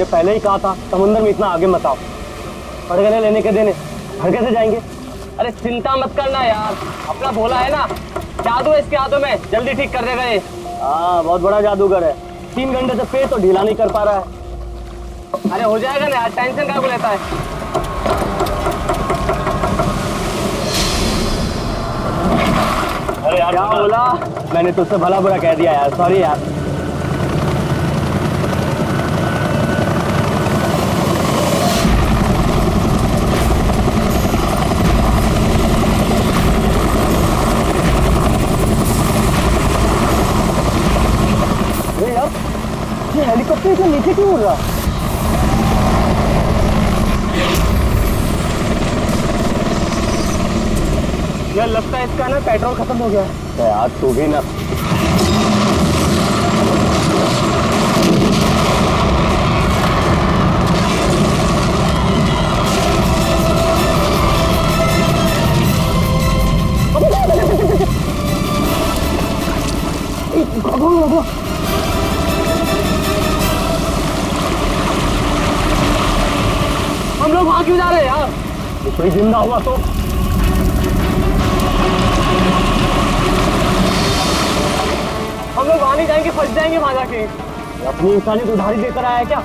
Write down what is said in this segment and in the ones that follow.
मैंने पहले ही कहा था समुद्र में इतना आगे मत आओ। पड़गने लेने के देने घर कैसे जाएंगे? अरे चिंता मत करना यार, अपना भोला है ना, जादू है इसके हाथों में, जल्दी ठीक कर देगा ये। हाँ बहुत बड़ा जादूगर है। 3 घंटे से पेट तो ढीला नहीं कर पा रहा है। अरे हो जाएगा ना यार, टेंशन काहे को लेता है। अरे यार क्या बोला? मैंने तुझसे भला बुरा कह दिया यार, सॉरी यार। अरे यार ये हेलीकॉप्टर इतना नीचे क्यों उड़ रहा? यार लगता है इसका ना पेट्रोल खत्म हो गया है। तो यार तू भी ना। हम लोग वहां क्यों जा रहे हैं यार? कोई जिंदा हुआ तो हम लोग वहां नहीं जाएंगे, फंस जाएंगे वहां जाके। अपनी इंसानियत उधारी देकर आया है क्या?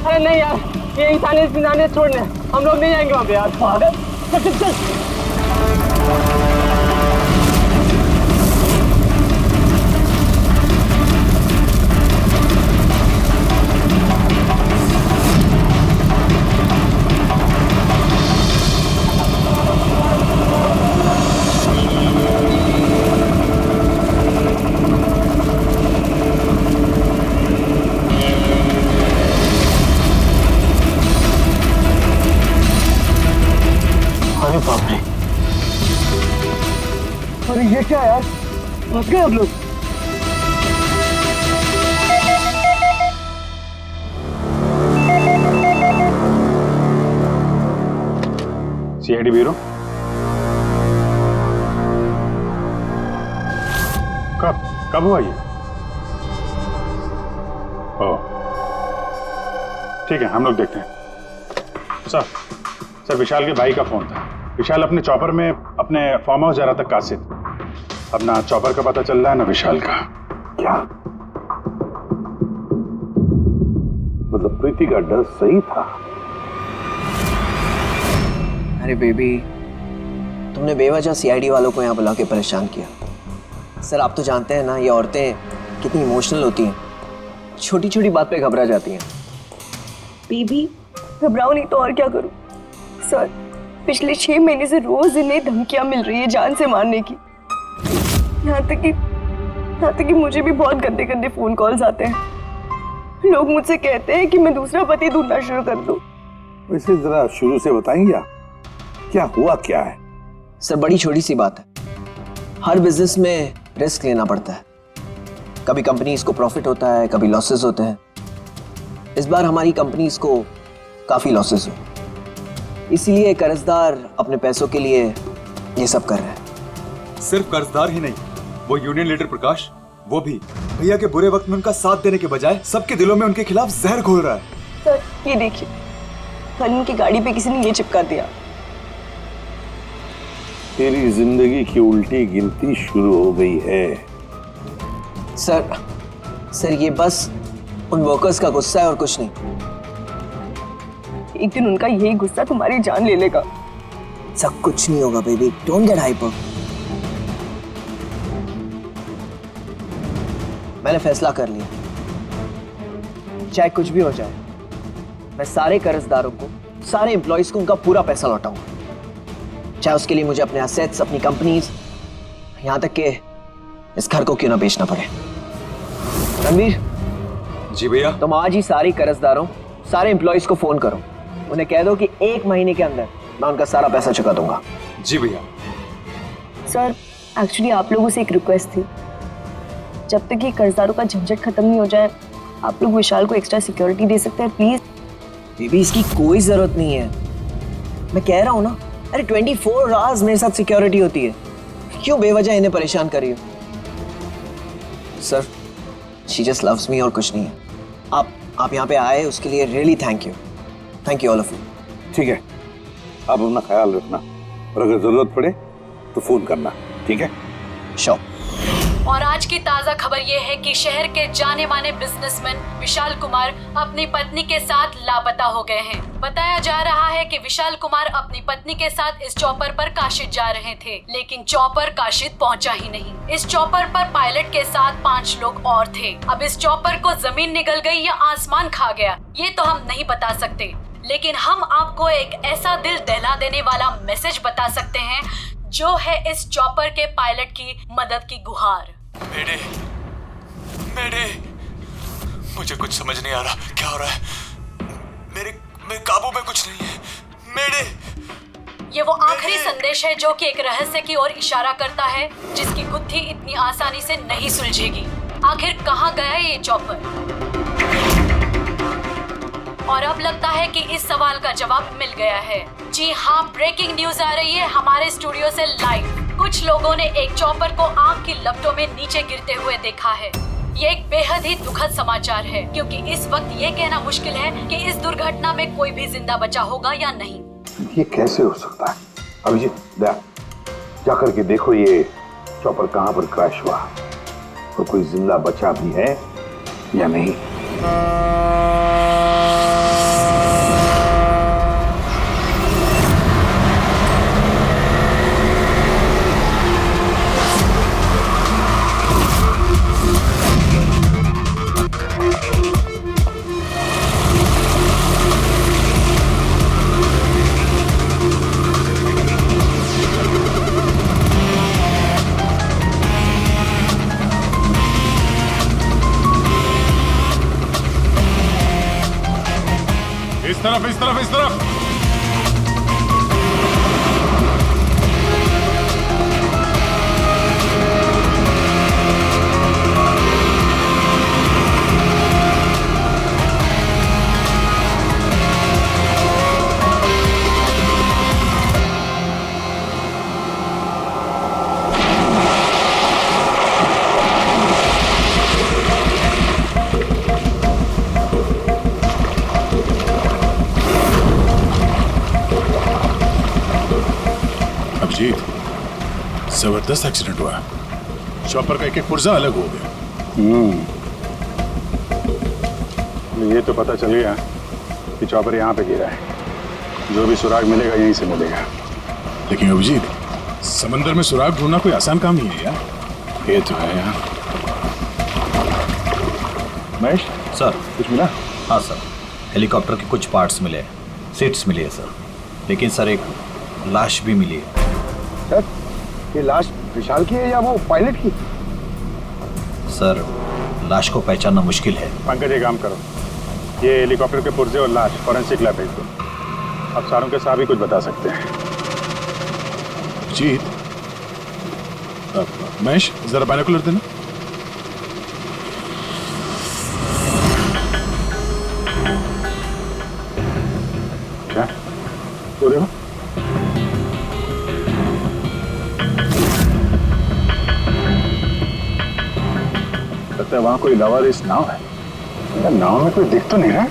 अरे नहीं यार, ये इंसानियत छोड़ने हम लोग नहीं जाएंगे वहां पे यार। पागल, चल चल चल। अरे बाप रे, अरे ये क्या यार, फंस गए हम लोग। सीआईडी ब्यूरो कब हुआ ये? ओह ठीक है, हम लोग देखते हैं। सर विशाल के भाई का फोन था। विशाल अपने चॉपर में अपने फार्म हाउस जा रहा था कासिद। अब ना चॉपर का पता चल रहा है ना विशाल का। क्या मतलब प्रीति का डर सही था? अरे बेबी, तुमने बेवजह सीआईडी वालों को यहाँ बुला के परेशान किया। सर आप तो जानते हैं ना, ये औरतें कितनी इमोशनल होती हैं, छोटी छोटी बात पे घबरा जाती हैं। बेबी घबराओ नहीं तो और क्या करूं? सर पिछले 6 महीने से रोज इन्हें धमकियां मिल रही है जान से मारने की। यहाँ तक कि मुझे भी बहुत गंदे गंदे फोन कॉल्स आते हैं। लोग मुझसे कहते हैं कि मैं दूसरा पति ढूंढना शुरू कर दूं। वैसे जरा शुरू से बताएंगे क्या हुआ क्या है? सर बड़ी छोटी सी बात है, हर बिजनेस में रिस्क लेना पड़ता है। कभी कंपनीज को प्रॉफिट होता है, कभी लॉसेस होते हैं। इस बार हमारी कंपनीज को काफी लॉसेस हुए, इसीलिए कर्जदार अपने पैसों के लिए ये सब कर रहे हैं। सिर्फ कर्जदार ही नहीं, वो यूनियन लीडर प्रकाश, वो भी भैया के बुरे वक्त में उनका साथ देने के बजाय सबके दिलों में उनके खिलाफ जहर घोल रहा है। सर ये देखिए, कल उनकी गाड़ी पे किसी ने ये चिपका दिया। तेरी जिंदगी की उल्टी गिनती शुरू हो गई है। सर ये बस उन वर्कर्स का गुस्सा है और कुछ नहीं। एक दिन उनका यही गुस्सा तुम्हारी जान ले लेगा। सब कुछ नहीं होगा बेबी, डोंट गेट हाइपर। मैंने फैसला कर लिया, चाहे कुछ भी हो जाए, मैं सारे कर्जदारों को, सारे एम्प्लॉइज को उनका पूरा पैसा लौटाऊंगा, चाहे उसके लिए मुझे अपने एसेट्स, अपनी कंपनीज, यहां तक कि इस घर को क्यों ना बेचना पड़े। रणवीर जी भैया। तुम आज ही सारे कर्जदारों, सारे एम्प्लॉइज को फोन करो, उन्हें कह दो कि 1 महीने के अंदर मैं उनका सारा पैसा चुका दूंगा। जी भैया। सर एक्चुअली आप लोगों से एक रिक्वेस्ट थी, जब तक ये कर्जदारों का झंझट खत्म नहीं हो जाए, आप लोग विशाल को एक्स्ट्रा सिक्योरिटी दे सकते हैं प्लीज। बेबी इसकी कोई जरूरत नहीं है, मैं कह रहा हूं ना। अरे 24 आवर्स मेरे साथ सिक्योरिटी होती है, क्यों बेवजह इन्हें परेशान कर रही हो? Sir she just loves me और कुछ नहीं है। आप यहाँ पे आए उसके लिए really thank you all of you. ठीक है, आप अपना ख्याल रखना और अगर जरूरत पड़े तो फोन करना, ठीक है? श्योर। और आज की ताजा खबर ये है कि शहर के जाने माने बिजनेसमैन विशाल कुमार अपनी पत्नी के साथ लापता हो गए हैं। बताया जा रहा है कि विशाल कुमार अपनी पत्नी के साथ इस चॉपर पर काशिद जा रहे थे, लेकिन चॉपर काशिद पहुंचा ही नहीं। इस चॉपर पर पायलट के साथ 5 लोग और थे। अब इस चॉपर को जमीन निगल गई या आसमान खा गया, ये तो हम नहीं बता सकते, लेकिन हम आपको एक ऐसा दिल दहला देने वाला मैसेज बता सकते हैं जो है इस चॉपर के पायलट की मदद की गुहार। मेरे मुझे कुछ समझ नहीं आ रहा क्या हो रहा है। मेरे काबू में कुछ नहीं है। ये वो आखिरी संदेश है जो कि एक रहस्य की ओर इशारा करता है, जिसकी गुत्थी इतनी आसानी से नहीं सुलझेगी। आखिर कहाँ गया ये चॉपर? और अब लगता है कि इस सवाल का जवाब मिल गया है। जी हाँ, ब्रेकिंग न्यूज आ रही है हमारे स्टूडियो से लाइव। कुछ लोगों ने एक चॉपर को आग की लपटों में नीचे गिरते हुए देखा है। ये एक बेहद ही दुखद समाचार है, क्योंकि इस वक्त ये कहना मुश्किल है कि इस दुर्घटना में कोई भी जिंदा बचा होगा या नहीं। ये कैसे हो सकता है? अभिजीत, जाकर के देखो ये चॉपर कहाँ पर क्रैश हुआ और कोई जिंदा बचा भी है या नहीं। इस तरफ। अभिजीत, जबरदस्त एक्सीडेंट हुआ। चॉपर का एक पुर्जा अलग हो गया। ये तो पता चल गया कि चॉपर यहाँ पे गिरा है। जो भी सुराग मिलेगा यहीं से मिलेगा। लेकिन अभिजीत, समंदर में सुराग ढूंढना कोई आसान काम नहीं है यार। ये तो है यार। महेश सर, कुछ मिला? हाँ सर, हेलीकॉप्टर के कुछ पार्ट्स मिले, सीट्स मिली है सर। लेकिन सर एक लाश भी मिली है। सर, ये लाश विशाल की है या वो पायलट की? सर, लाश को पहचानना मुश्किल है। पंकज, ये काम करो, ये हेलीकॉप्टर के पुर्जे और लाश फॉरेंसिक लैब भेज दो। अब सारों के साथ भी कुछ बता सकते हैं। जीत, महेश जरा बाइनोकुलर देना। क्या तो देखो, लगता है वहां कोई लवारिस नाव है। यार, नाव में कोई दिख तो नहीं रहा।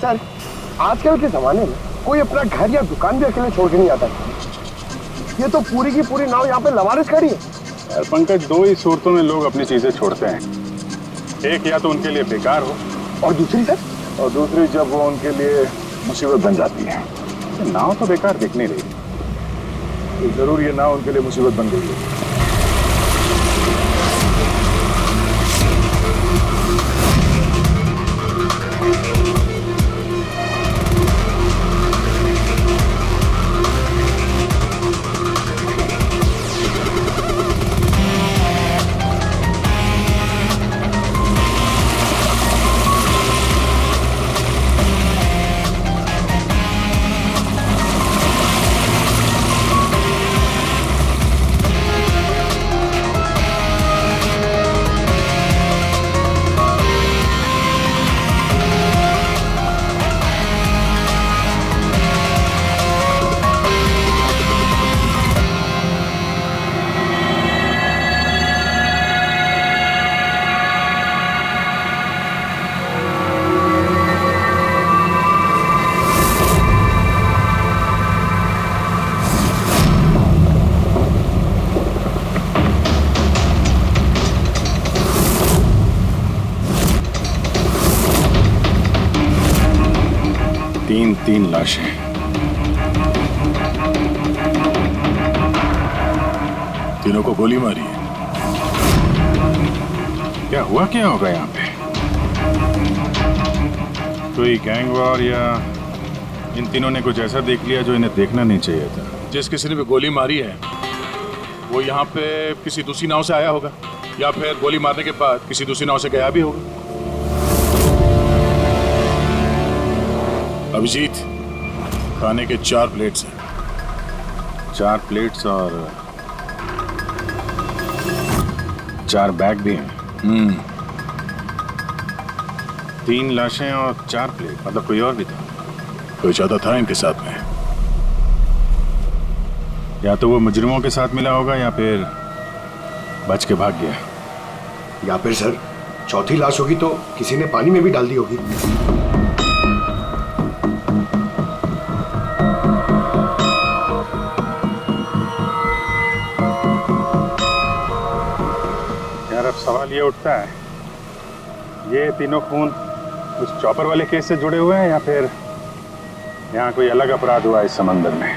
सर, आजकल के जमाने में कोई अपना घर या दुकान भी अकेले छोड़ के नहीं आता। ये तो पूरी की पूरी नाव यहाँ पे लवारिस खड़ी है। यार पंकज, दो ही सूरतों में लोग अपनी चीजें छोड़ते हैं। एक या तो उनके लिए बेकार हो, और दूसरी सर, और दूसरी जब वो उनके लिए मुसीबत बन जाती है। नाव तो बेकार दिख नहीं रही, तो जरूर ये नाव उनके लिए मुसीबत बन गई है। 3 लाशें। तीनों को गोली मारी है। क्या हुआ, क्या होगा यहाँ पे? कोई गैंग वॉर या इन तीनों ने कुछ ऐसा देख लिया जो इन्हें देखना नहीं चाहिए था। जिस किसी ने भी गोली मारी है वो यहाँ पे किसी दूसरी नाव से आया होगा या फिर गोली मारने के बाद किसी दूसरी नाव से गया भी होगा। अभिजीत, खाने के 4 प्लेट्स हैं। 4 प्लेट्स और 4 बैग भी हैं। 3 लाशें और 4 प्लेट, मतलब कोई और भी था? कोई ज्यादा था इनके साथ में। या तो वो मुजरिमों के साथ मिला होगा या फिर बच के भाग गया। या फिर सर चौथी लाश होगी तो किसी ने पानी में भी डाल दी होगी। यार अब सवाल ये उठता है, ये तीनों खून उस चॉपर वाले केस से जुड़े हुए हैं या फिर यहाँ कोई अलग अपराध हुआ इस समंदर में?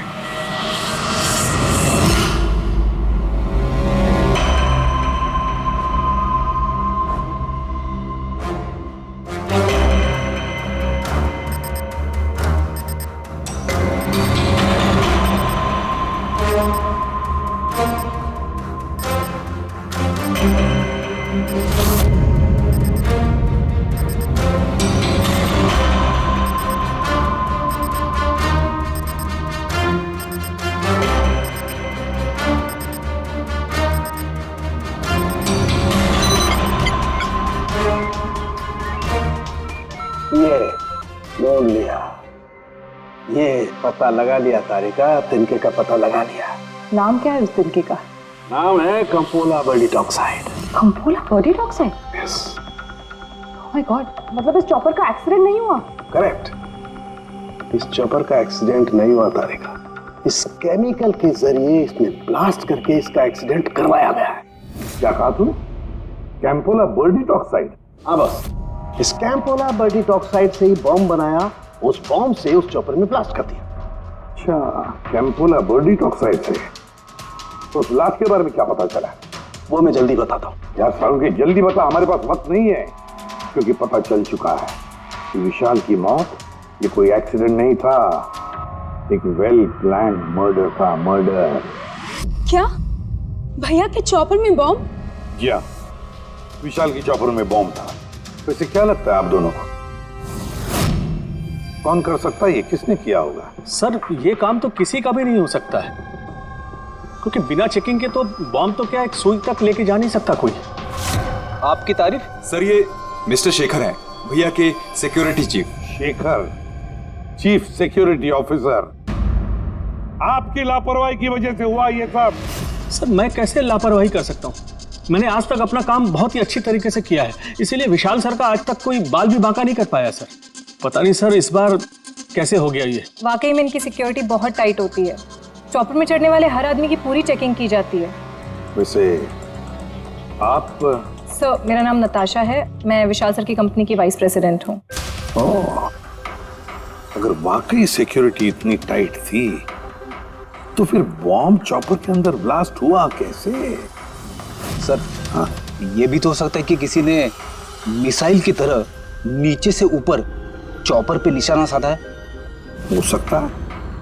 ये ढूंढ लिया, ये पता लगा लिया तारिका, तिनके का पता लगा लिया। नाम क्या है उस तिनके का? नाम है कंपोला बर्डीटॉक्साइड। कंपोला बर्डीटॉक्साइड? यस। ओह माय गॉड, मतलब इस चॉपर का एक्सीडेंट नहीं हुआ? करेक्ट, इस चॉपर का एक्सीडेंट नहीं हुआ तारिका। इस केमिकल के जरिए इसने ब्लास्ट करके इसका एक्सीडेंट करवाया गया है। क्या कहा तूने? कैंपोला बर्डीटॉक्साइड? हाँ बस, इस कैंपोला बर्डीटॉक्साइड से ही बॉम्ब बनाया, उस बॉम्ब से उस चॉपर में ब्लास्ट कर दिया। अच्छा, कैंपोला बर्डीटॉक्साइड से। तो उस लाश के बारे में क्या पता चला? वो मैं जल्दी बताता हूँ। यार सारुण के जल्दी बता, हमारे पास वक्त नहीं है, क्योंकि पता चल चुका है कि विशाल की मौत ये कोई एक्सीडेंट नहीं था, एक वेल प्लान्ड मर्डर था। मर्डर। क्या भैया के चॉपर में बॉम्ब? जी हाँ, विशाल की चॉपर में बॉम्ब था। वैसे क्या लगता है आप दोनों को, कौन कर सकता है ये? किसने किया होगा? सर ये काम तो किसी का भी नहीं हो सकता है, क्योंकि बिना चेकिंग के तो बॉम्ब तो क्या एक सुई तक लेके जा नहीं सकता कोई। आपकी तारीफ? सर ये मिस्टर शेखर हैं, भैया के security chief. Shekhar, chief security officer. आपकी लापरवाही की वजह से हुआ ये सब। सर मैं कैसे लापरवाही कर सकता हूँ? मैंने आज तक अपना काम बहुत ही अच्छी तरीके से किया है, इसीलिए विशाल सर का आज तक कोई बाल भी बांका नहीं कर पाया सर। पता नहीं सर इस बार कैसे हो गया ये। वाकई में इनकी सिक्योरिटी बहुत टाइट होती है। चॉपर में चढ़ने वाले हर आदमी की पूरी चेकिंग की जाती है। वैसे आप? सर मेरा नाम नताशा है, मैं विशाल सर की कंपनी की वाइस प्रेसिडेंट हूँ। ओह, अगर वाकई सिक्योरिटी इतनी टाइट थी तो फिर बॉम्ब चॉपर के अंदर ब्लास्ट हुआ कैसे? सर हाँ, ये भी तो हो सकता है कि किसी ने मिसाइल की तरह नीचे से ऊपर चॉपर पे निशाना साधा है। हो सकता है,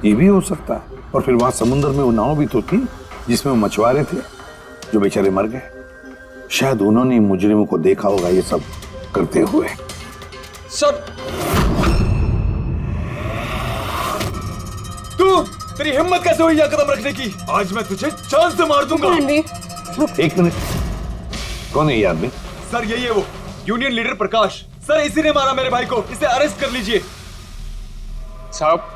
ये भी हो सकता है। और फिर वहां समुद्र में वो नाव भी तो थी जिसमें वो मछुआरे थे जो बेचारे मर गए। शायद उन्होंने मुजरिमों को देखा होगा ये सब करते हुए। सर तू, तेरी हिम्मत कैसे हुई यह कदम रखने की? आज मैं तुझे जान से मार दूंगा। एक मिनट, कौन है ये आदमी? सर यही है वो यूनियन लीडर प्रकाश। सर इसी ने मारा मेरे भाई को, इसे अरेस्ट कर लीजिए। साहब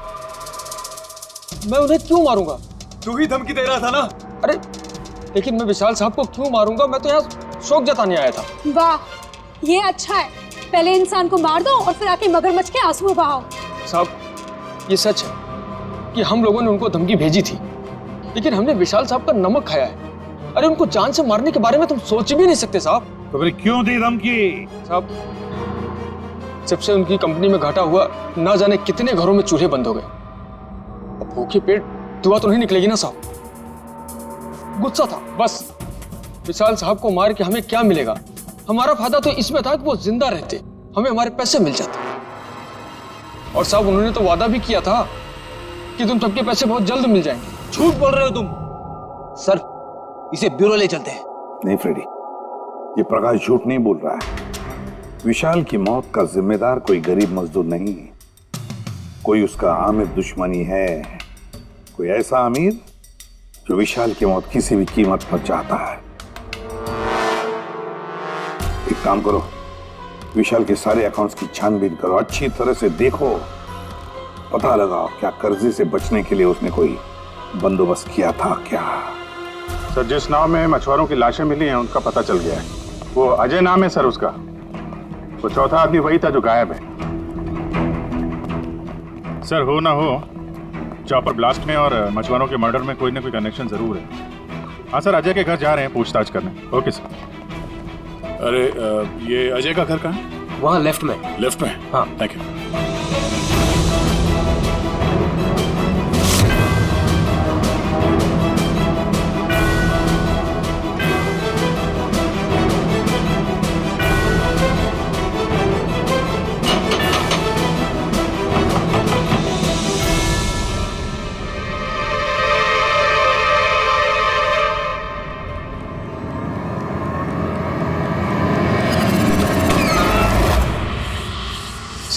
मैं उन्हें क्यों मारूंगा? तू ही धमकी दे रहा था ना? अरे लेकिन मैं विशाल साहब को क्यों मारूंगा? मैं तो यहाँ शोक जताने आया था। वाह, ये अच्छा है। पहले इंसान को मार दो और फिर आके मगरमच्छ के आंसू बहाओ। साहब ये सच है कि हम लोगों ने उनको धमकी भेजी थी, लेकिन हमने विशाल साहब का नमक खाया है। अरे उनको जान से मारने के बारे में तुम सोच भी नहीं सकते साहब। तो फिर क्यों दी धमकी? जब से उनकी कंपनी में घाटा हुआ, ना जाने कितने घरों में चूल्हे बंद हो गए। अब भूखे पेट दुआ तो नहीं निकलेगी ना साहब। गुस्सा था बस। विशाल साहब को मार के हमें क्या मिलेगा? हमारा फायदा तो इसमें था कि वो जिंदा रहते, हमें हमारे पैसे मिल जाते। और साहब उन्होंने तो वादा भी किया था कि तुम सबके पैसे बहुत जल्द मिल जाएंगे। झूठ बोल रहे हो तुम। सर, इसे ब्यूरो ले चलते हैं। नहीं फ्रेडी, ये प्रकाश झूठ नहीं बोल रहा है। विशाल की मौत का जिम्मेदार कोई गरीब मजदूर नहीं, कोई उसका आमिर दुश्मनी है, कोई ऐसा अमीर जो विशाल की मौत किसी भी कीमत पर चाहता है। एक काम करो, विशाल के सारे अकाउंट्स की छानबीन करो, अच्छी तरह से देखो, पता लगाओ क्या कर्जे से बचने के लिए उसने कोई बंदोबस्त किया था क्या। सर, जिस नाव में मछुआरों की लाशें मिली हैं उनका पता चल गया है। वो अजय नाम है सर उसका। वो चौथा आदमी वही था जो गायब है। सर, हो ना हो, चॉपर ब्लास्ट में और मछुआरों के मर्डर में कोई ना कोई कनेक्शन जरूर है। हाँ सर, अजय के घर जा रहे हैं पूछताछ करने। Okay sir. अरे ये अजय का घर कहाँ है? वहाँ लेफ्ट में। लेफ्ट में? हाँ, थैंक यू।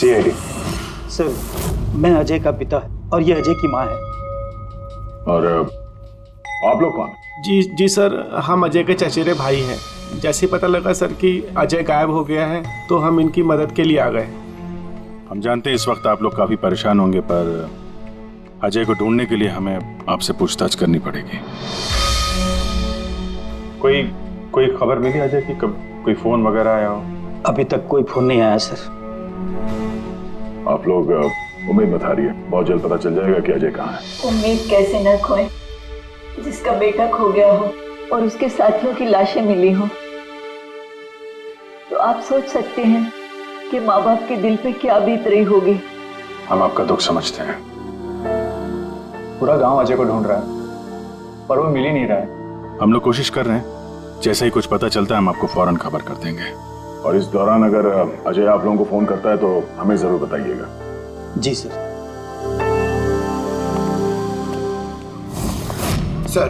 CID। सर, मैं अजय का पिता और ये अजय की माँ है। और आप लोग कौन? जी सर, हम अजय के चचेरे भाई हैं। जैसे पता लगा सर कि अजय गायब हो गया है तो हम इनकी मदद के लिए आ गए। हम जानते हैं इस वक्त आप लोग काफी परेशान होंगे, पर अजय को ढूंढने के लिए हमें आपसे पूछताछ करनी पड़ेगी। कोई खबर मिली अजय की? कब कोई फोन वगैरह आया हो? अभी तक कोई फोन नहीं आया सर। आप लोग उम्मीद मत हारिए, बहुत जल्द पता चल जाएगा कि अजय कहाँ है। उम्मीद कैसे न खोए, जिसका बेटा खो गया हो और उसके साथियों की लाशें मिली हो, तो आप सोच सकते हैं कि माँ बाप के दिल पे क्या बीत रही होगी। हम आपका दुख समझते हैं। पूरा गांव अजय को ढूंढ रहा है पर वो मिल ही नहीं रहा है। हम लोग कोशिश कर रहे हैं, जैसे ही कुछ पता चलता है हम आपको फौरन खबर कर देंगे। और इस दौरान अगर अजय आप लोगों को फोन करता है तो हमें जरूर बताइएगा। जी सर। सर,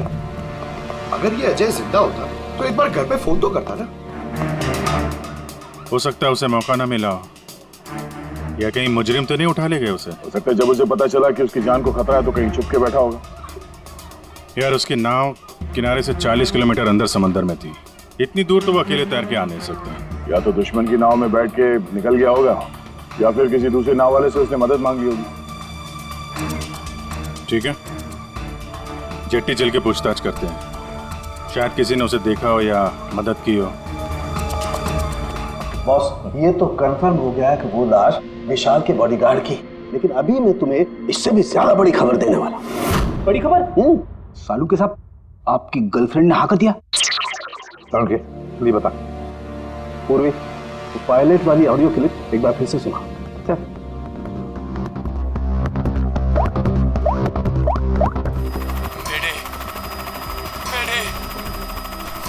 अगर ये अजय जिंदा होता तो एक बार घर पे फोन तो करता ना। हो सकता है उसे मौका ना मिला हो, या कहीं मुजरिम तो नहीं उठा ले गए उसे। हो सकता है जब उसे पता चला कि उसकी जान को खतरा है तो कहीं छुप के बैठा होगा। यार, उसकी नाव किनारे से 40 किलोमीटर अंदर समंदर में थी। इतनी दूर तो वो अकेले तैर के आ नहीं सकता। या तो दुश्मन की नाव में बैठ के निकल गया होगा, या फिर किसी दूसरे नाव वाले से उसने मदद मांग ली होगी। ठीक है, जेट्टी चल के पूछताछ करते हैं, शायद किसी ने उसे देखा हो या मदद की हो। बॉस, ये तो कंफर्म हो गया कि वो लाश विशाल के बॉडीगार्ड की, लेकिन अभी मैं तुम्हें इससे भी ज्यादा बड़ी खबर देने वाला। बड़ी खबर? सालू के साथ आपकी गर्लफ्रेंड ने हाँ कर दिया? जल्दी बता। पूर्वी, तो पायलट वाली ऑडियो क्लिप एक बार फिर से सुना।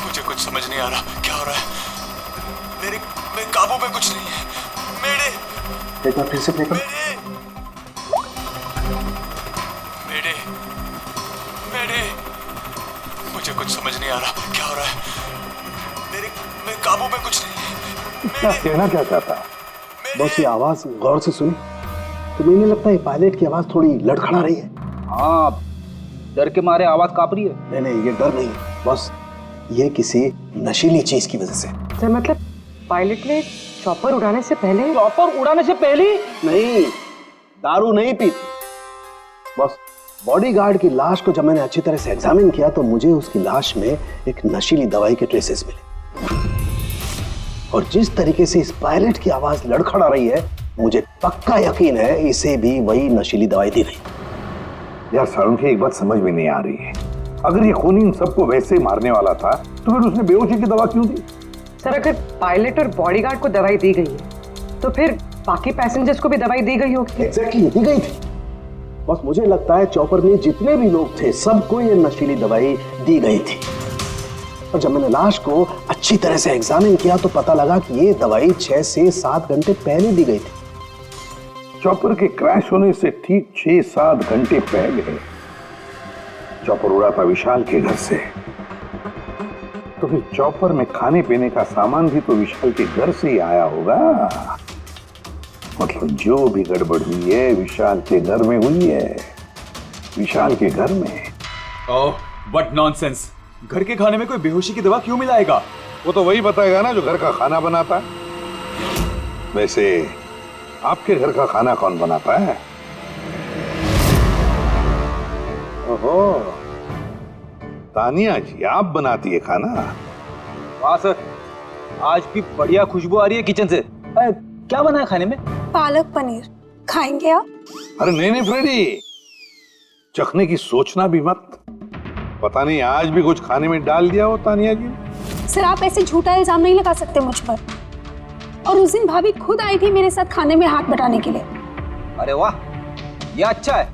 मुझे कुछ समझ नहीं आ रहा, क्या हो रहा है? मेरे काबू में कुछ नहीं है। मेरे एक बार फिर से प्ले कर। मेरे मुझे कुछ समझ नहीं आ रहा, क्या हो रहा है? मेरे काबू में कुछ नहीं है। कहना क्या चाहता है? बस ये आवाज गौर से सुनी तो मुझे लगता है पायलट की आवाज थोड़ी लड़खड़ा रही है। हाँ, डर के मारे आवाज कांप रही है। नहीं, ये डर नहीं है, बस ये किसी नशीली चीज की वजह से। सर, मतलब पायलट ने चॉपर उड़ाने से पहले? चॉपर उड़ाने से पहले? नहीं, दारू नहीं पीती। बस बॉडीगार्ड की लाश को जब मैंने अच्छी तरह से एग्जामिन किया तो मुझे उसकी लाश में एक नशीली दवाई के ट्रेसेस मिले। और जिस तरीके से इस पायलट की आवाज लड़खड़ा रही है, मुझे पक्का यकीन है इसे भी वही नशीली दवाई दी गई। यार सारुण, एक बात समझ में नहीं आ रही है। अगर ये खूनी इन सबको वैसे ही मारने वाला था तो फिर उसने बेहोशी की दवा क्यों दी? सर, अगर पायलट और बॉडीगार्ड को दवाई दी गई है तो फिर बाकी पैसेंजर्स को भी दवाई दी गई होगी। एग्जैक्टली, दी गई थी। बस मुझे लगता है चॉपर में जितने भी लोग थे सबको ये नशीली दवाई दी गई थी। और जब मैंने लाश को अच्छी तरह से एग्जामिन किया तो पता लगा कि ये दवाई 6 से 7 घंटे पहले दी गई थी। चॉपर के क्रैश होने से ठीक 6-7 घंटे पहले चॉपर उड़ा था विशाल के घर से। तो फिर चॉपर में खाने पीने का सामान भी तो विशाल के घर से ही आया होगा। मतलब जो भी गड़बड़ हुई है विशाल के घर में हुई है, विशाल के घर में। ओह, व्हाट नॉनसेंस! घर के खाने में कोई बेहोशी की दवा क्यों मिलाएगा? वो तो वही बताएगा ना जो घर का खाना बनाता है। वैसे आपके घर का खाना कौन बनाता है? ओहो, तानिया जी आप बनाती है खाना? वाह सर, आज भी बढ़िया खुशबू आ रही है किचन से। क्या बना है खाने में? पालक पनीर खाएंगे आप? अरे नहीं नहीं फ्रेडी, चखने की सोचना भी मत। पता नहीं आज भी कुछ खाने में डाल दिया हो तानिया जी। सर आप ऐसे झूठा इल्जाम नहीं लगा सकते मुझ पर। और उस दिन भाभी खुद आई थी मेरे साथ खाने में हाथ बटाने के लिए। अरे वाह, ये अच्छा है,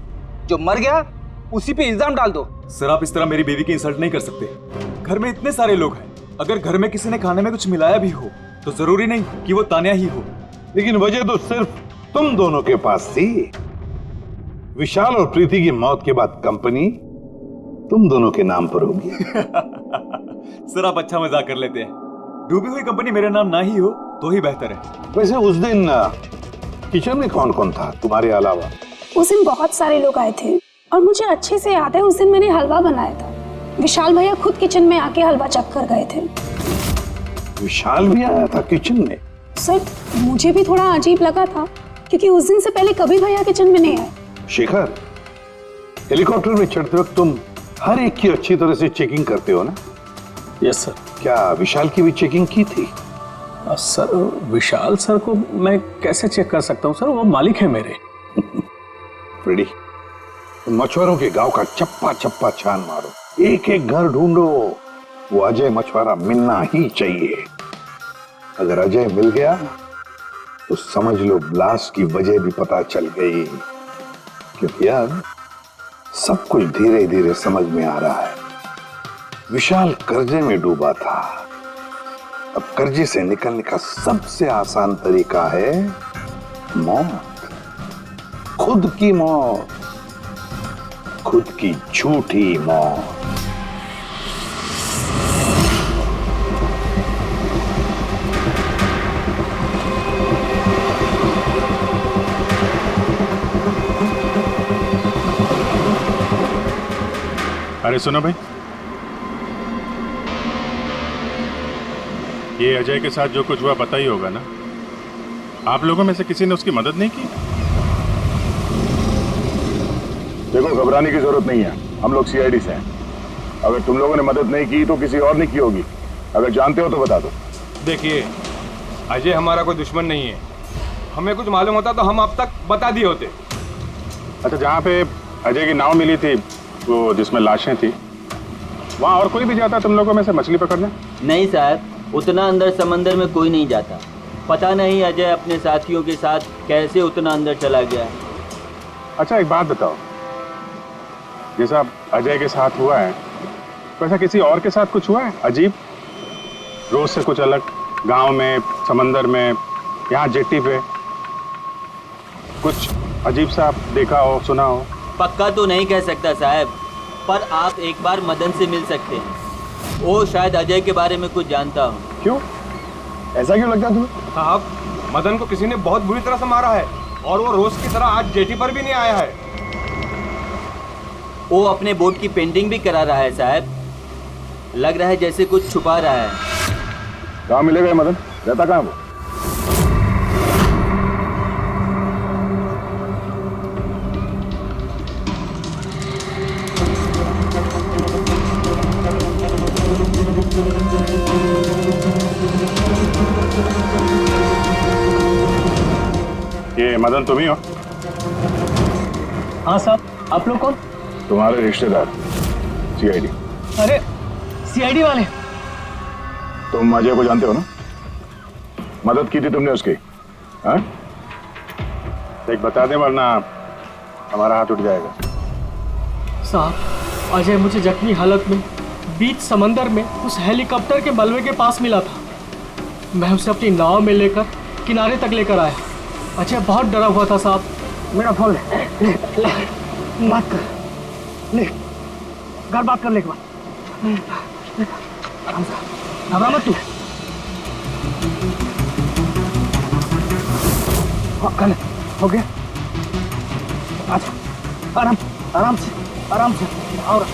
जो मर गया उसी पे इल्जाम डाल दो। सर आप इस तरह मेरी बीवी की इंसल्ट नहीं कर सकते। घर में इतने सारे लोग हैं, अगर घर में किसी ने खाने में कुछ मिलाया भी हो तो जरूरी नहीं कि वो तानिया ही हो। लेकिन वजह तो सिर्फ तुम दोनों के पास थी। विशाल और प्रीति की मौत के बाद कंपनी तुम दोनों के नाम पर होगी। सर आप अच्छा मजाक कर लेते हैं। डूबी हुई कंपनी मेरे नाम ना ही हो तो ही बेहतर है। वैसे उस दिन किचन में कौन कौन था तुम्हारे अलावा? उस दिन बहुत सारे लोग आए थे और मुझे अच्छे से याद है उस दिन मैंने हलवा बनाया था। विशाल भैया खुद किचन में आके हलवा चख कर गए थे। विशाल भी आया था किचन में? सर मुझे भी थोड़ा अजीब लगा था क्योंकि उस दिन से पहले कभी भैया किचन में नहीं आए। शेखर, हेलीकॉप्टर में चढ़ते वक्त तुम हर एक की अच्छी तरह से चेकिंग करते हो ना? Yes sir. क्या विशाल की भी चेकिंग की थी? सर विशाल सर को मैं कैसे चेक कर सकता हूँ सर, वो मालिक है मेरे। फ्रेडी, मछुआरों के गांव का चप्पा चप्पा छान मारो, एक एक घर ढूंढो। वो अजय मछुआरा मिलना ही चाहिए। अगर अजय मिल गया तो समझ लो ब्लास्ट की वजह भी पता चल गई। क्योंकि अब सब कुछ धीरे धीरे समझ में आ रहा है। विशाल कर्जे में डूबा था। अब कर्जे से निकलने का सबसे आसान तरीका है मौत। खुद की मौत, खुद की झूठी मौत। अरे सुनो भाई, ये अजय के साथ जो कुछ हुआ पता ही होगा ना? आप लोगों में से किसी ने उसकी मदद नहीं की? देखो घबराने की जरूरत नहीं है, हम लोग सीआईडी से हैं। अगर तुम लोगों ने मदद नहीं की तो किसी और ने की होगी। अगर जानते हो तो बता दो। देखिए, अजय हमारा कोई दुश्मन नहीं है। हमें कुछ मालूम होता तो हम अब तक बता दिए होते। अच्छा, जहाँ पे अजय की नाव मिली थी, वो जिसमें लाशें थी, वहाँ और कोई भी जाता तुम लोगों में से मछली पकड़ने? नहीं साहब, उतना अंदर समंदर में कोई नहीं जाता। पता नहीं अजय अपने साथियों के साथ कैसे उतना अंदर चला गया। अच्छा एक बात बताओ, जैसा अजय के साथ हुआ है वैसा किसी और के साथ कुछ हुआ है अजीब, रोज से कुछ अलग? गांव में, समंदर में, यहाँ जेट्टी पे कुछ अजीब सा देखा हो, सुना हो? पक्का तो नहीं कह सकता साहब, पर आप एक बार मदन से मिल सकते हैं। वो शायद अजय के बारे में कुछ जानता हो। क्यों? ऐसा क्यों लगता तुम्हें? साहब, मदन को किसी ने बहुत बुरी तरह से मारा है और वो रोज की तरह आज जेटी पर भी नहीं आया है। वो अपने बोट की पेंटिंग भी करा रहा है साहब। लग रहा है जैसे कुछ छुपा रहा है। कहाँ मिलेगा मदन? रहता कहाँ वो? ये मदन तुम ही हो? हाँ साहब, आप लोग कौन? तुम्हारे रिश्तेदार, सीआईडी। अरे सीआईडी वाले? तुम अजय को जानते हो ना? मदद की थी तुमने उसकी, हाँ? देख बता दे वरना हमारा हाथ उठ जाएगा। साहब अजय मुझे जख्मी हालत में बीच समंदर में उस हेलीकॉप्टर के मलबे के पास मिला था। मैं उसे अपनी नाव में लेकर किनारे तक लेकर आया। अजय बहुत डरा हुआ था साहब। मेरा फोन ले, बात कर ले, घर बात कर ले एक बार। आराम से, घबरा मत तू। कर ले, हो गया। अच्छा आराम आराम से और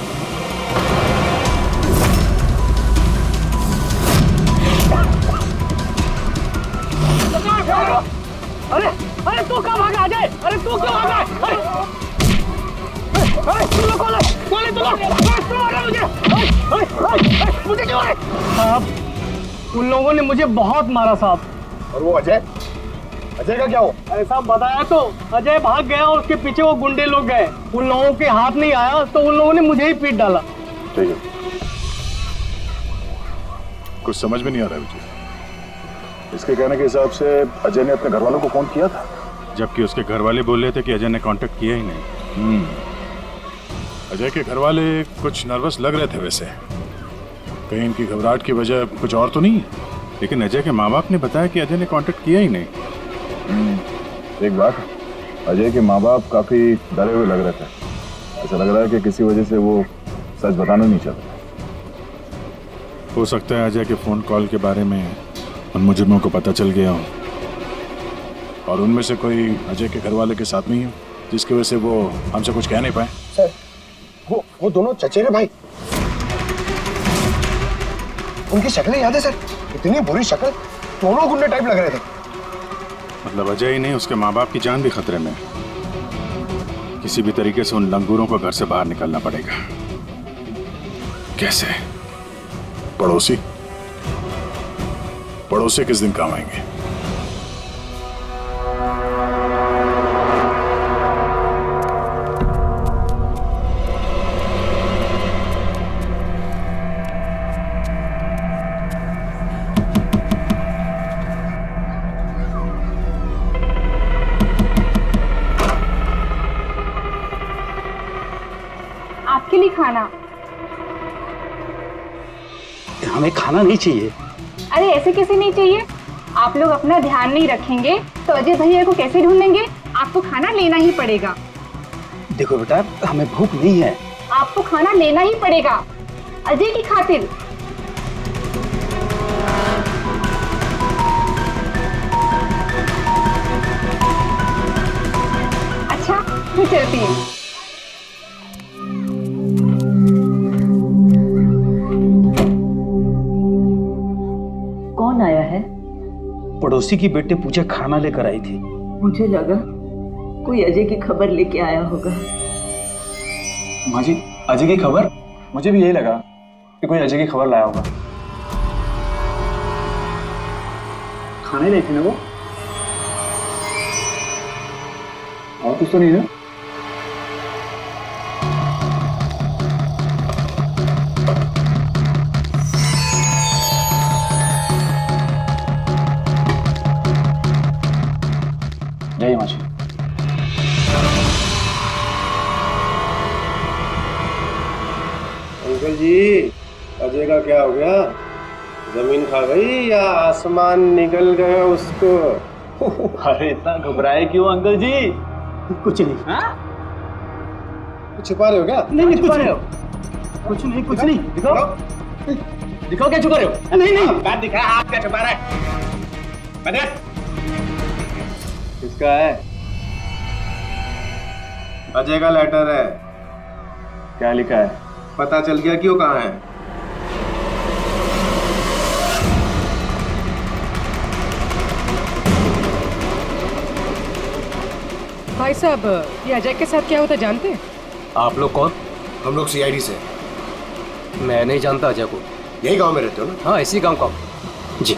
अरे अरे तू कहाँ भागा अजय? अरे तू क्यों भागा? अरे तू लोग कौन है तू लोग? तू मारा मुझे क्यों मारे? साहब उन लोगों ने मुझे बहुत मारा साहब। और वो अजय का क्या हो? अरे साहब बताया तो, अजय भाग गया और उसके पीछे वो गुंडे लोग गए। उन लोगों के हाथ नहीं आया तो उन लोगों ने मुझे ही पीट डाला। ठीक है, कुछ समझ में नहीं आ रहा है मुझे। इसके कहने के हिसाब से अजय ने अपने घर वालों को फोन किया था, जबकि उसके घर वाले बोल रहे थे कि अजय ने कांटेक्ट किया ही नहीं। अजय के घर वाले कुछ नर्वस लग रहे थे वैसे, कहीं इनकी घबराहट की वजह कुछ और तो नहीं। लेकिन अजय के माँ बाप ने बताया कि अजय ने कांटेक्ट किया ही नहीं। एक बात, अजय के माँ बाप काफी डरे हुए लग रहे थे। ऐसा लग रहा है कि किसी वजह से वो सच बताना नहीं चाहते। हो सकता है अजय के फोन कॉल के बारे में उन मुजरिमों को पता चल गया हो और उनमें से कोई अजय के घर वाले के साथ नहीं हो, जिसकी वजह से वो हमसे कुछ कह नहीं पाए। सर वो दोनों चचेरे भाई, उनकी शक्लें याद है सर? इतनी बुरी शक्ल, दोनों गुंडे टाइप लग रहे थे। मतलब अजय ही नहीं, उसके माँ बाप की जान भी खतरे में। किसी भी तरीके से उन लंगूरों को घर से बाहर निकलना पड़ेगा। कैसे? पड़ोसी किस दिन काम आएंगे? आपके लिए खाना। हमें खाना नहीं चाहिए। अरे ऐसे कैसे नहीं चाहिए? आप लोग अपना ध्यान नहीं रखेंगे तो अजय भैया को कैसे ढूंढेंगे? आपको खाना लेना ही पड़ेगा। देखो बेटा, हमें भूख नहीं है। आपको खाना लेना ही पड़ेगा अजय की खातिर। अच्छा मैं चलती हूँ। कौन आया है? पड़ोसी की बेटे पूजा खाना लेकर आई थी। मुझे लगा कोई अजय की खबर लेके आया होगा। माँ जी, अजय की खबर? मुझे भी यही लगा कि कोई अजय की खबर लाया होगा। खाने ले थी ना वो? और कुछ तो नहीं ना? जय माँ जी। अंकल जी, अजय का क्या हो गया? जमीन खा गई या आसमान निकल गया उसको? अरे इतना घबराए क्यों अंकल जी? कुछ नहीं। हाँ? कुछ छुपा रहे हो क्या? नहीं छुपा रहे हो? कुछ नहीं। दिखाओ क्या छुपा रहे हो? नहीं बात दिखा, हाथ क्या छुपा रहा है? किसका है? अजय का लेटर है। क्या लिखा है? पता चल गया क्यों कहाँ है? भाई साहब, ये अजय के साथ क्या होता जानते हैं? आप लोग कौन? हम लोग सीआईडी से। मैं नहीं जानता अजय को। यही गांव में रहते हो ना? हाँ, इसी गांव का। जी।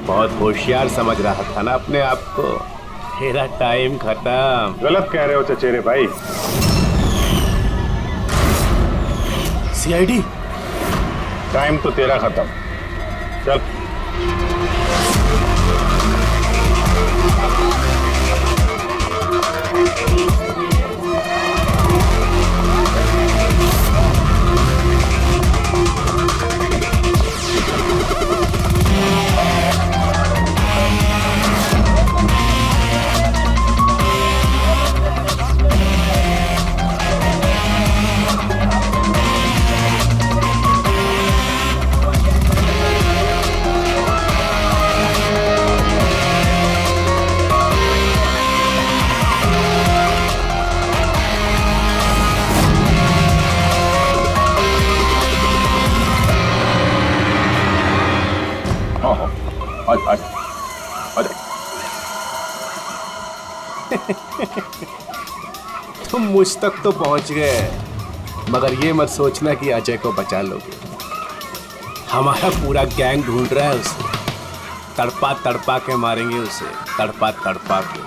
बहुत होशियार समझ रहा था ना अपने आप को। तेरा टाइम खत्म। गलत कह रहे हो चचेरे भाई। सीआईडी टाइम तो तेरा खत्म। चल। तुम मुझ तक तो पहुंच गए, मगर ये मत सोचना कि अजय को बचा लोगे। हमारा पूरा गैंग ढूंढ रहा है उसे। तड़पा तड़पा के मारेंगे उसे, तड़पा तड़पा के।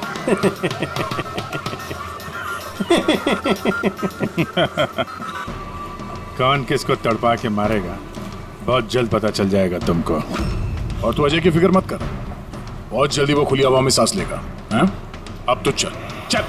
कौन किसको तड़पा के मारेगा बहुत जल्द पता चल जाएगा तुमको। और तू अजय की फिक्र मत कर, बहुत जल्दी वो खुली हवा में सांस लेगा। हैं? अब तो चल चल।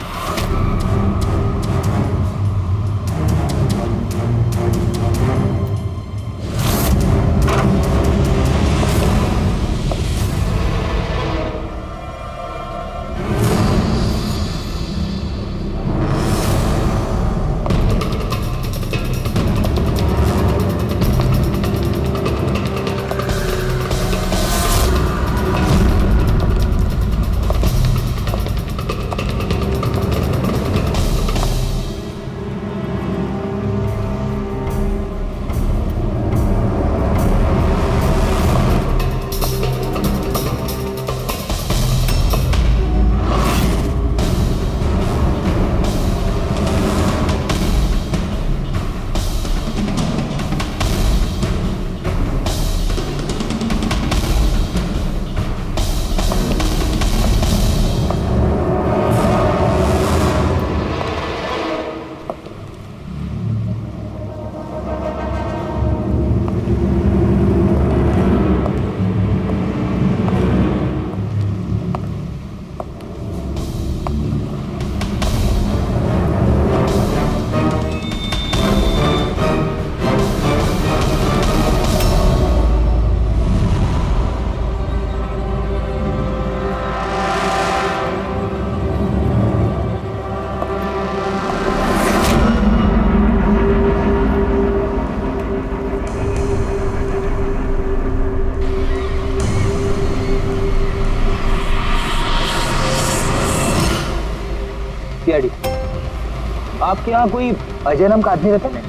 आपके यहाँ कोई अजय नाम का आदमी रहता है?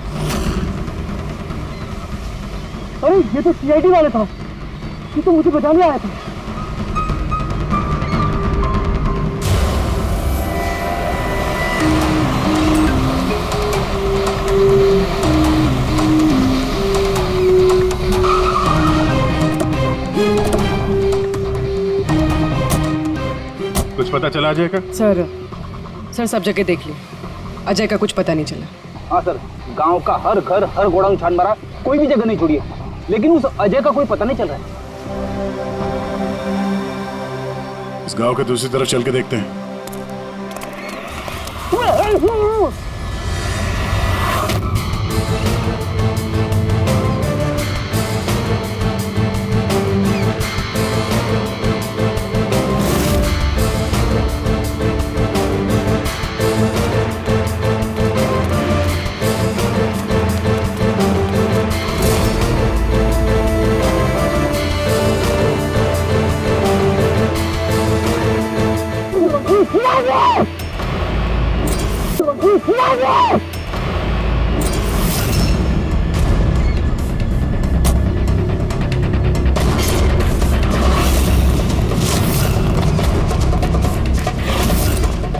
अरे ये तो सीआईडी वाला था, ये तो मुझे बचाने आया था। कुछ पता चला अजय का? सर सब जगह देख ली, अजय का कुछ पता नहीं चला। हाँ सर, गांव का हर घर हर गोडाउन छान मारा, कोई भी जगह नहीं छोड़ी है, लेकिन उस अजय का कोई पता नहीं चल रहा है। इस गांव के दूसरी तरफ चल के देखते हैं।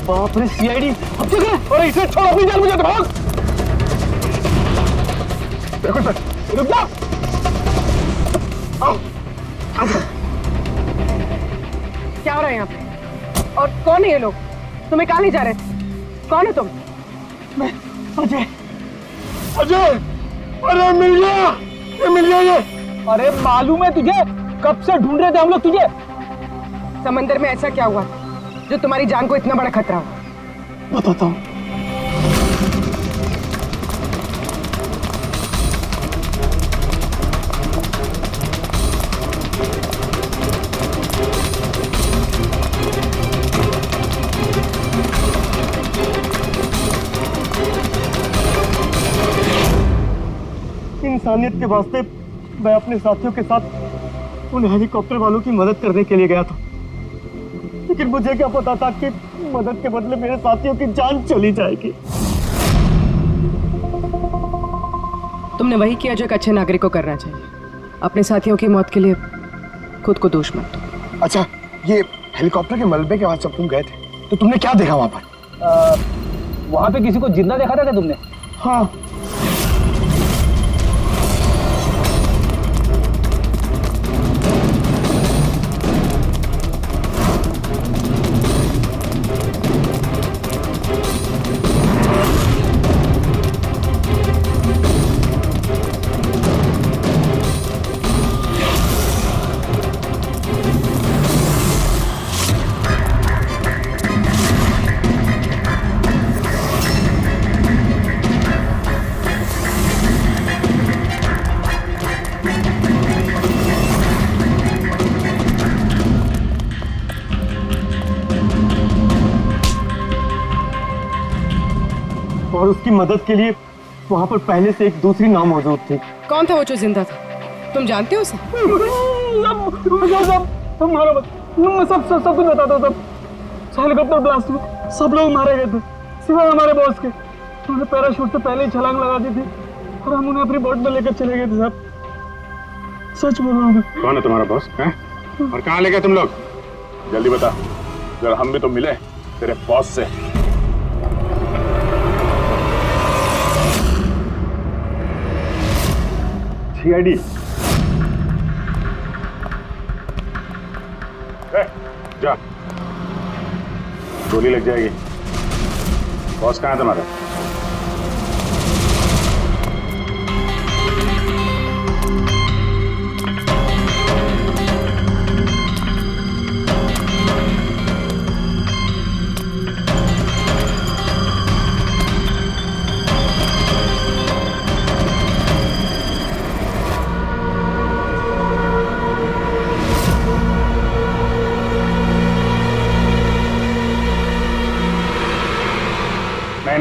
बाप रे सीआईडी, अब तक है। अरे इसे छोड़, अपनी जान मुझे भाग। देखो सर, रुक जाओ। आओ। क्या हो रहा है यहाँ पे? और कौन है ये लोग? तुम्हें कहाँ ले जा रहे थे? कौन है तुम? मैं अजय। अजय, अरे मिल गया, ये मिल गया ये। अरे मालूम है तुझे, कब से ढूंढ रहे थे हम लोग तुझे। समंदर में ऐसा क्या हुआ जो तुम्हारी जान को इतना बड़ा खतरा हो? बताता हूँ। इंसानियत के वास्ते मैं अपने साथियों के साथ उन हेलीकॉप्टर वालों की मदद करने के लिए गया था, लेकिन मुझे क्या पता था कि मदद के बदले मेरे साथियों की जान चली जाएगी। तुमने वही किया जो एक अच्छे नागरिक को करना चाहिए। अपने साथियों की मौत के लिए खुद को दोष मत दो। अच्छा, ये हेलीकॉप्टर के मलबे के बाद जब तुम गए थे तो तुमने क्या देखा वहां पर? वहां पे किसी को जिंदा देखा था क्या तुमने? हाँ। और उसकी मदद के लिए वहां पर पहले से एक दूसरी नाव मौजूद थी। कौन था वो जो जिंदा था? तुम जानते हो उसे? सब कुछ बताता हूँ। सब हेलीकॉप्टर ब्लास्ट में सब लोग मारे गए थे सिवाय हमारे बॉस के। उन्होंने पैराशूट से पहले ही छलांग लगा दी थी और हम उन्हें अपनी बोट में लेकर चले गए थे। साहब सच बोल रहा हूँ। कौन है तुम्हारा बॉस है? और कहाँ ले गए तुम लोग? जल्दी बता, जरा हम भी तो मिले तेरे बॉस से। सीआईडी जा, गोली लग जाएगी। बॉस कहाँ है तुम्हारा?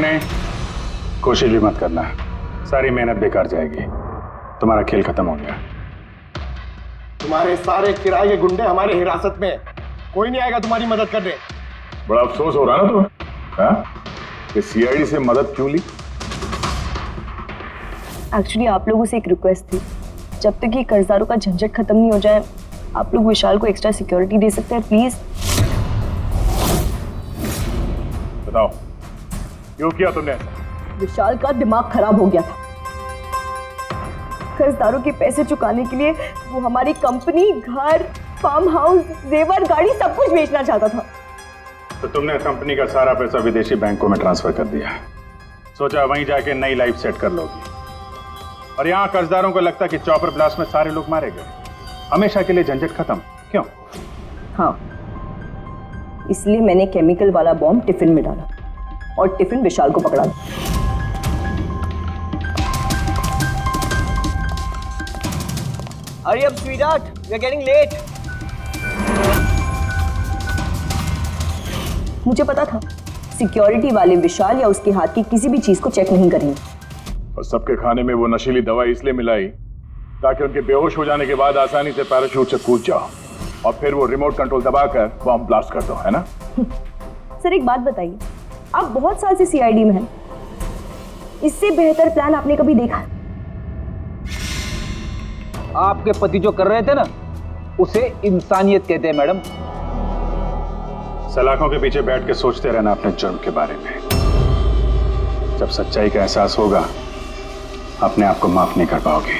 नहीं, कोशिश भी मत करना, सारी मेहनत बेकार जाएगी। तुम्हारा खेल खत्म हो गया। तुम्हारे सारे किराए के गुंडे हमारे हिरासत में, कोई नहीं आएगा तुम्हारी मदद करने। बड़ा अफसोस हो रहा है ना तुम्हें, हाँ? कि सीआईडी से मदद क्यों ली? एक्चुअली आप लोगों से एक रिक्वेस्ट थी, जब तक ये कर्जदारों का झंझट खत्म नहीं हो जाए आप लोग विशाल को एक्स्ट्रा सिक्योरिटी दे सकते हैं प्लीज। बताओ क्यों किया तुमने? विशाल का दिमाग खराब हो गया था। कर्जदारों के पैसे चुकाने के लिए वो हमारी कंपनी, घर, फार्म हाउस, जेवर, गाड़ी सब कुछ बेचना चाहता था। तो तुमने कंपनी का सारा पैसा विदेशी बैंकों में ट्रांसफर कर दिया, सोचा वहीं जाके नई लाइफ सेट कर लोगी। और यहाँ कर्जदारों को लगता कि चॉपर ब्लास्ट में सारे लोग मारे गए, हमेशा के लिए झंझट खत्म। क्यों? हाँ, इसलिए मैंने केमिकल वाला बॉम्ब टिफिन में डाला और टिफिन विशाल को पकड़ा दिया। Hurry up, sweetheart. We are getting late. मुझे पता था सिक्योरिटी वाले विशाल या उसके हाथ की किसी भी चीज को चेक नहीं करेंगे। और सबके खाने में वो नशीली दवाई इसलिए मिलाई ताकि उनके बेहोश हो जाने के बाद आसानी से पैराशूट से कूद जाओ और फिर वो रिमोट कंट्रोल दबाकर बॉम्ब ब्लास्ट कर दो, है ना? सर एक बात बताइए, आप बहुत साल से सीआईडी में हैं, इससे बेहतर प्लान आपने कभी देखा? आपके पति जो कर रहे थे ना, उसे इंसानियत कहते हैं मैडम। सलाखों के पीछे बैठ के सोचते रहना अपने जुर्म के बारे में। जब सच्चाई का एहसास होगा अपने आप को माफ नहीं कर पाओगे।